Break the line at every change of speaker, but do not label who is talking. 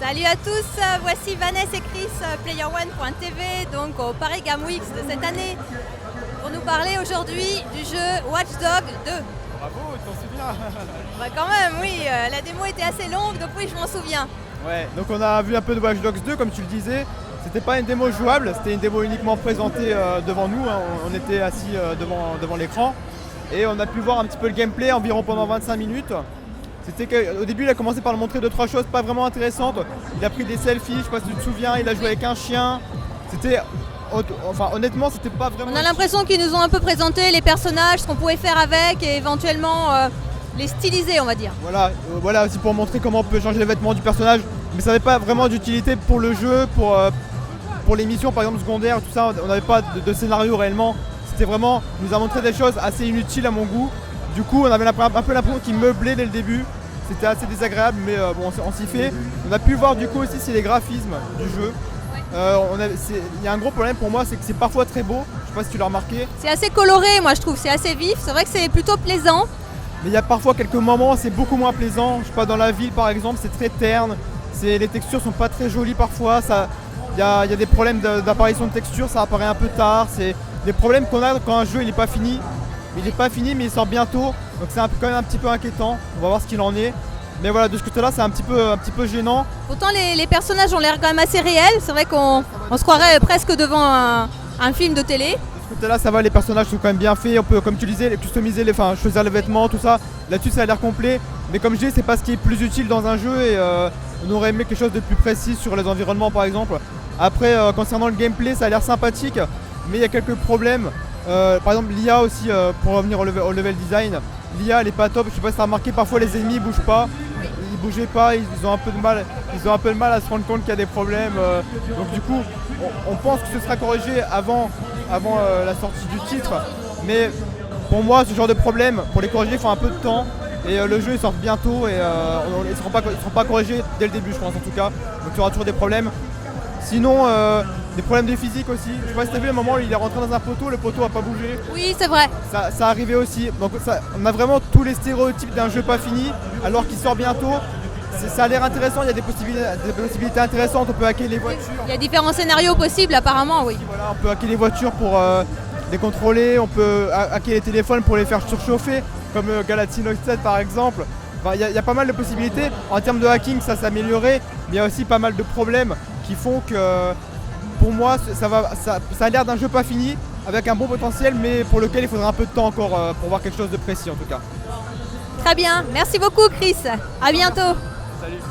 Salut à tous, voici Vanessa et Chris, PlayerOne.tv, donc au Paris Game Week de cette année, pour nous parler aujourd'hui du jeu Watch Dogs 2.
Bravo, tu t'en souviens?
Bah quand même, oui, la démo était assez longue, donc oui, je m'en souviens.
Ouais, donc on a vu un peu de Watch Dogs 2, comme tu le disais. C'était pas une démo jouable, c'était une démo uniquement présentée devant nous, hein. On était assis devant l'écran. Et on a pu voir un petit peu le gameplay environ pendant 25 minutes. Au début, il a commencé par nous montrer 2-3 choses pas vraiment intéressantes. Il a pris des selfies, je sais pas si tu te souviens, il a joué avec un chien. Honnêtement, c'était pas vraiment...
On a l'impression qu'ils nous ont un peu présenté les personnages, ce qu'on pouvait faire avec et éventuellement les styliser, on va dire.
Voilà aussi pour montrer comment on peut changer les vêtements du personnage. Mais ça n'avait pas vraiment d'utilité pour le jeu, pour les missions par exemple secondaires, tout ça. On n'avait pas de scénario réellement. C'était vraiment, il nous a montré des choses assez inutiles à mon goût. Du coup, on avait un peu l'impression qu'il meublait dès le début. C'était assez désagréable, mais bon, on s'y fait. On a pu voir du coup aussi c'est les graphismes du jeu. Il y a un gros problème pour moi, c'est que c'est parfois très beau. Je sais pas si tu l'as remarqué.
C'est assez coloré, moi je trouve, c'est assez vif. C'est vrai que c'est plutôt plaisant.
Mais il y a parfois quelques moments, c'est beaucoup moins plaisant. Je sais pas, dans la ville par exemple, c'est très terne. Les textures sont pas très jolies parfois. Il y a des problèmes d'apparition de texture, ça apparaît un peu tard. C'est des problèmes qu'on a quand un jeu il n'est pas fini. Il n'est pas fini mais il sort bientôt, donc c'est quand même un petit peu inquiétant. On va voir ce qu'il en est. Mais voilà, de ce côté-là, c'est un petit peu gênant.
Pourtant, les personnages ont l'air quand même assez réels. C'est vrai qu'on se croirait presque devant un film de télé.
De ce côté-là, ça va, les personnages sont quand même bien faits. On peut, comme tu disais, les customiser, choisir les vêtements, tout ça. Là-dessus, ça a l'air complet. Mais comme je dis, c'est pas ce qui est plus utile dans un jeu. Et on aurait aimé quelque chose de plus précis sur les environnements, par exemple. Après, concernant le gameplay, ça a l'air sympathique. Mais il y a quelques problèmes. Par exemple, l'IA aussi, pour revenir au level design. L'IA, elle est pas top. Je sais pas si tu as remarqué, parfois les ennemis bougent pas. Ils bougeaient pas, ils ont un peu de mal à se rendre compte qu'il y a des problèmes. Donc du coup, on pense que ce sera corrigé avant la sortie du titre. Mais pour moi, ce genre de problème, pour les corriger, il faut un peu de temps. Et le jeu il sort bientôt et ils ne seront pas corrigés dès le début, je pense en tout cas. Donc il y aura toujours des problèmes. Sinon, des problèmes de physique aussi. Je sais pas si tu as vu le moment où il est rentré dans un poteau, le poteau n'a pas bougé.
Oui, c'est vrai.
Ça arrivait aussi. Donc on a vraiment tous les stéréotypes d'un jeu pas fini, alors qu'il sort bientôt. Ça a l'air intéressant, il y a des possibilités intéressantes. On peut hacker les voitures.
Il y a différents scénarios possibles apparemment, oui.
Voilà, on peut hacker les voitures pour les contrôler, on peut hacker les téléphones pour les faire surchauffer, comme Galaxy Note 7 par exemple. Enfin, il y a pas mal de possibilités. En termes de hacking, ça s'est amélioré, mais il y a aussi pas mal de problèmes qui font que, pour moi, ça a l'air d'un jeu pas fini, avec un bon potentiel, mais pour lequel il faudra un peu de temps encore pour voir quelque chose de précis en tout cas.
Très bien, merci beaucoup Chris, à bientôt.
Salut.